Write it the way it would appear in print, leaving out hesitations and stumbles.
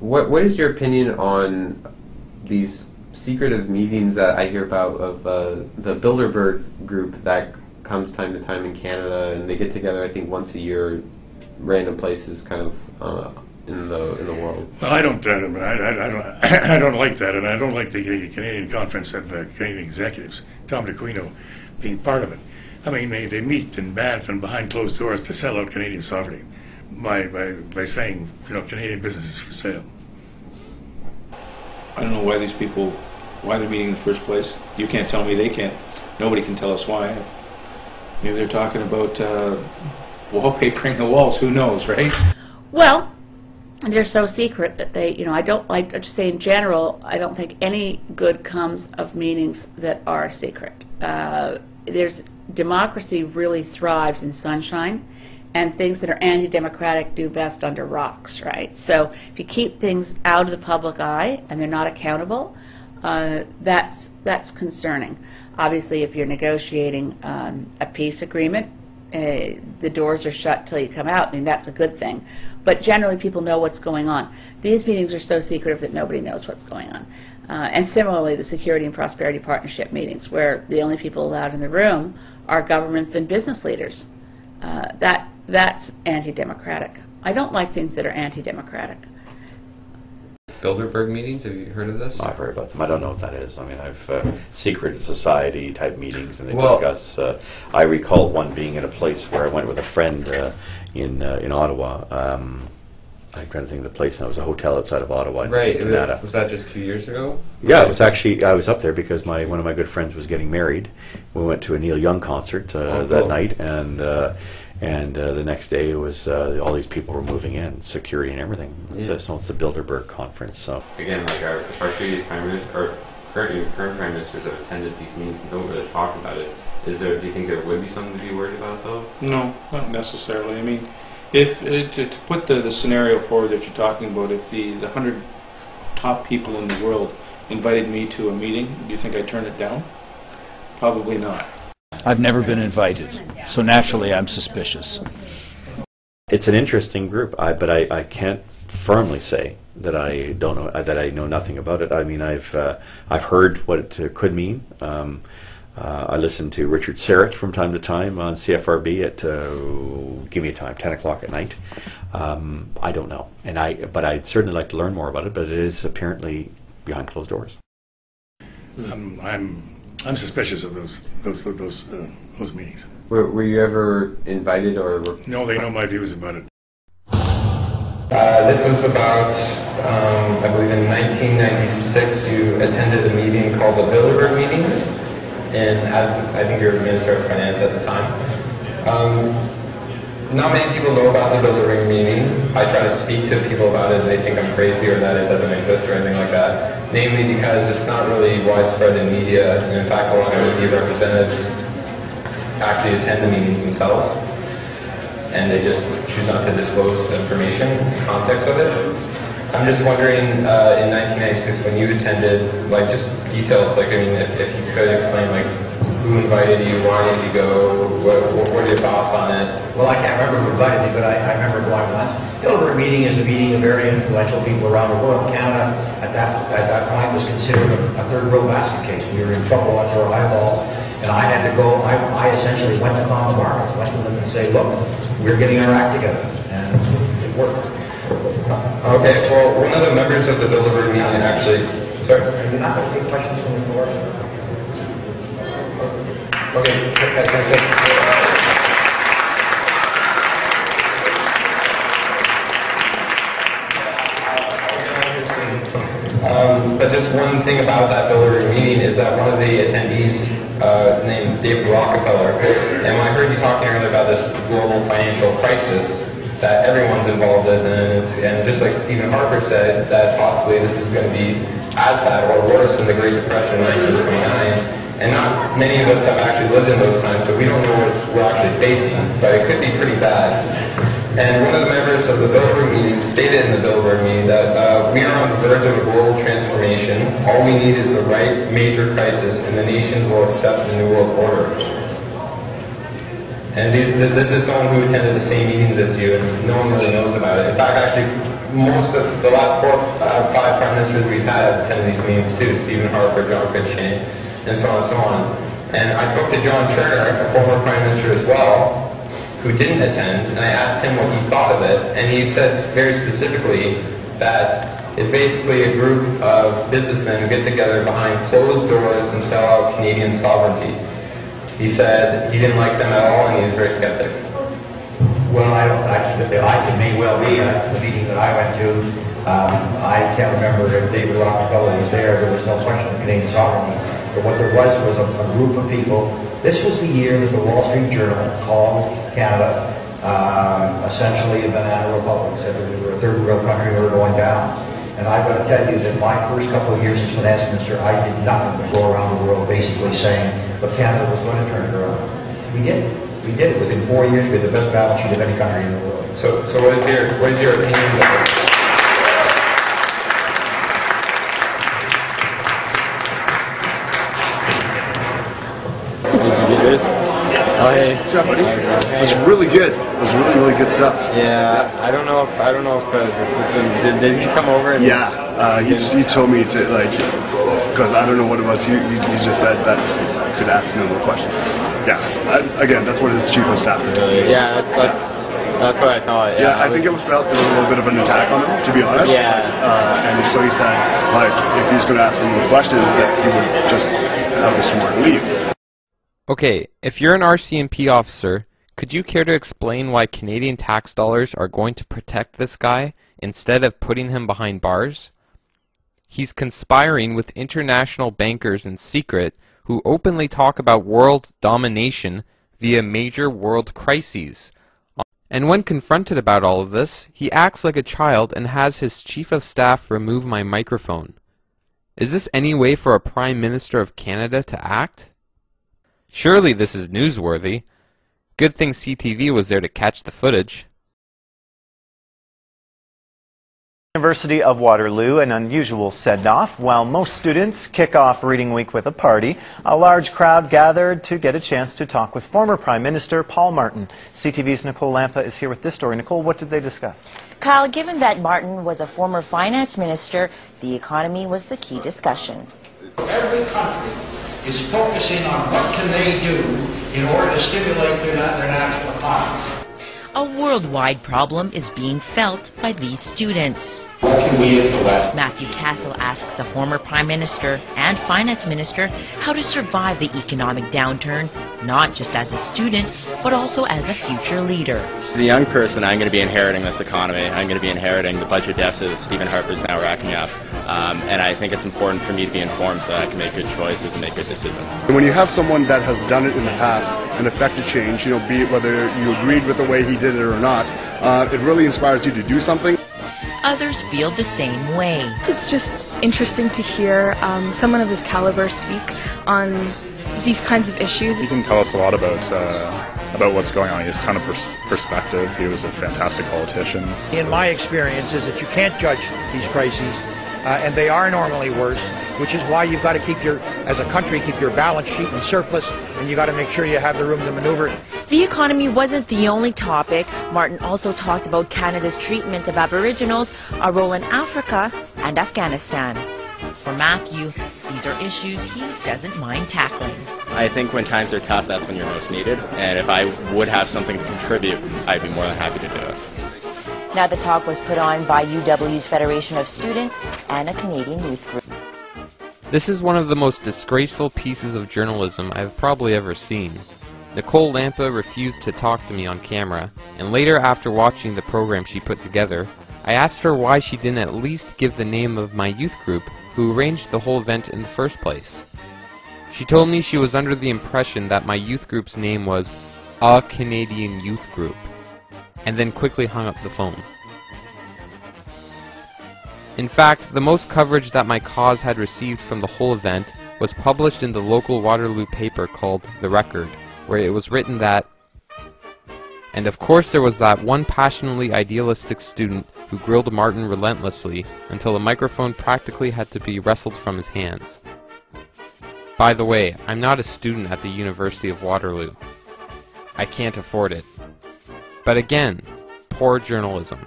What is your opinion on these secretive meetings that I hear about of the Bilderberg Group that comes time to time in Canada, and they get together I think once a year, random places kind of in the world? Well, I don't like that, and I don't like the Canadian Conference of Canadian Executives, Tom DeQuino, being part of it. I mean, they meet in Banff and behind closed doors to sell out Canadian sovereignty by saying, Canadian business is for sale. I don't know why these people, why they're meeting in the first place. You can't tell me, they can't. Nobody can tell us why. Maybe they're talking about wallpapering the walls. Who knows, right? Well, they're so secret that they, I don't like to say in general, I don't think any good comes of meetings that are secret. Democracy really thrives in sunshine, and things that are anti-democratic do best under rocks, right? So if you keep things out of the public eye and they're not accountable, that's concerning. Obviously, if you're negotiating a peace agreement, the doors are shut till you come out. I mean, that's a good thing. But generally, people know what's going on. These meetings are so secretive that nobody knows what's going on. And similarly, the Security and Prosperity Partnership meetings, where the only people allowed in the room are governments and business leaders. That's anti-democratic. I don't like things that are anti-democratic. Bilderberg meetings, have you heard of this? I've heard about them. I don't know what that is. I mean, I've secret society type meetings, and they discuss. I recall one being at a place where I went with a friend in Ottawa. I'm trying to think of the place. And it was a hotel outside of Ottawa. Right. Was that just 2 years ago? Yeah, it was actually. I was up there because one of my good friends was getting married. We went to a Neil Young concert that night, and the next day it was all these people were moving in, security and everything. So it's the Bilderberg conference. So again, like our previous prime minister, or current prime ministers have attended these meetings and don't really talk about it. Do you think there would be something to be worried about, though? No, not necessarily. I mean, if to put the scenario forward that you're talking about, if the 100 top people in the world invited me to a meeting, do you think I'd turn it down? Probably not. I've never been invited, so naturally I'm suspicious. It's an interesting group, but I can't firmly say that I don't know that I know nothing about it. I mean, I've heard what it could mean. I listen to Richard Serrett from time to time on CFRB at give me a time, 10 o'clock at night. I don't know, but I'd certainly like to learn more about it. But it is apparently behind closed doors. I'm suspicious of those meetings. Were you ever invited or? No, they know my views about it. This was about, I believe in 1996, you attended a meeting called the Bilderberg meeting, and as I think you were Minister of Finance at the time. Not many people know about the Bilderberg meeting. I try to speak to people about it and they think I'm crazy or that it doesn't exist or anything like that. Namely because it's not really widespread in media, and in fact a lot of media representatives actually attend the meetings themselves, and they just choose not to disclose the information, the context of it. I'm just wondering, in 1996 when you attended, like just details, like I mean, if you could explain like who invited you, why did you go, what are your thoughts on it? Well, I can't remember who invited me, but I remember going once. The Bilderberg meeting is a meeting of very influential people around the world. Canada, at that point, was considered a third world basket case. We were in trouble after our eyeball, and I had to go. I essentially went to Common Markets, went to them and say, look, we're getting our act together, and it worked. Okay, well, one of the members of the Bilderberg meeting actually. Sorry. Are you not going to take questions from the floor? Okay, but just one thing about that Bilderberg meeting is that one of the attendees named David Rockefeller, and when I heard you talking earlier about this global financial crisis that everyone's involved in, and just like Stephen Harper said, that possibly this is going to be as bad or worse than the Great Depression in 1929. And not many of us have actually lived in those times, so we don't know what we're actually facing, but it could be pretty bad. And one of the members of the Bilderberg meeting stated in the Bilderberg meeting that we are on the verge of a global transformation. All we need is the right major crisis, and the nations will accept the New World Order. And this is someone who attended the same meetings as you, and no one really knows about it. In fact, actually, most of the last 5 prime ministers we've had attended these meetings too, Stephen Harper, John Critchney, and so on and so on. And I spoke to John Turner, a former prime minister as well, who didn't attend, and I asked him what he thought of it, and he said very specifically that it's basically a group of businessmen who get together behind closed doors and sell out Canadian sovereignty. He said he didn't like them at all, and he was very skeptic. Well, I don't actually. It may well be the meeting that I went to. I can't remember if David Rockefeller was there. There was no question of Canadian sovereignty. But what there was a group of people. This was the year that the Wall Street Journal called Canada essentially a banana republic. Said that we were a third world country and we were going down. And I've got to tell you that my first couple of years as finance minister, I did nothing but go around the world basically saying, but Canada was going to turn it around. We did. We did. Within 4 years, we had the best balance sheet of any country in the world. So what is your opinion of it? Oh, hey. What's up, buddy? It was really good. It was really good stuff. Yeah, I don't know if the system did he come over? And he told me to because I don't know what it was. He just said that I could ask no more questions. Yeah, again, that's what his chief of staff did. Really? Yeah, that's what I thought. Yeah, I think it was felt there was a little bit of an attack on him, to be honest. Yeah. And so he said, if he's going to ask me more questions, that he would just have us somewhere to leave. Okay, if you're an RCMP officer, could you care to explain why Canadian tax dollars are going to protect this guy instead of putting him behind bars? He's conspiring with international bankers in secret who openly talk about world domination via major world crises. And when confronted about all of this, he acts like a child and has his chief of staff remove my microphone. Is this any way for a Prime Minister of Canada to act? Surely this is newsworthy. Good thing CTV was there to catch the footage. University of Waterloo, an unusual send-off. While most students kick off Reading Week with a party, a large crowd gathered to get a chance to talk with former Prime Minister Paul Martin. CTV's Nicole Lampa is here with this story. Nicole, what did they discuss? Kyle, given that Martin was a former finance minister, the economy was the key discussion. Every country is focusing on what can they do in order to stimulate their national economies. A worldwide problem is being felt by these students. What can we as the West? Matthew Castle asks a former Prime Minister and Finance Minister how to survive the economic downturn, not just as a student, but also as a future leader. As a young person, I'm going to be inheriting this economy. I'm going to be inheriting the budget deficit that Stephen Harper is now racking up. And I think it's important for me to be informed so that I can make good choices and make good decisions. When you have someone that has done it in the past and effected change, be it whether you agreed with the way he did it or not, it really inspires you to do something. Others feel the same way. It's just interesting to hear someone of his caliber speak on these kinds of issues. He can tell us a lot about what's going on. He has a ton of perspective. He was a fantastic politician. In my experience is that you can't judge these crises, and they are normally worse, which is why you've got to as a country, keep your balance sheet in surplus, and you've got to make sure you have the room to maneuver. The economy wasn't the only topic. Martin also talked about Canada's treatment of Aboriginals, our role in Africa, and Afghanistan. For Matthew, these are issues he doesn't mind tackling. I think when times are tough, that's when you're most needed. And if I would have something to contribute, I'd be more than happy to do it. Now the talk was put on by UW's Federation of Students and a Canadian youth group. This is one of the most disgraceful pieces of journalism I've probably ever seen. Nicole Lampa refused to talk to me on camera, and later after watching the program she put together, I asked her why she didn't at least give the name of my youth group who arranged the whole event in the first place. She told me she was under the impression that my youth group's name was A Canadian Youth Group, and then quickly hung up the phone. In fact, the most coverage that my cause had received from the whole event was published in the local Waterloo paper called The Record, where it was written that, and of course there was that one passionately idealistic student who grilled Martin relentlessly until the microphone practically had to be wrestled from his hands. By the way, I'm not a student at the University of Waterloo. I can't afford it. But again, poor journalism.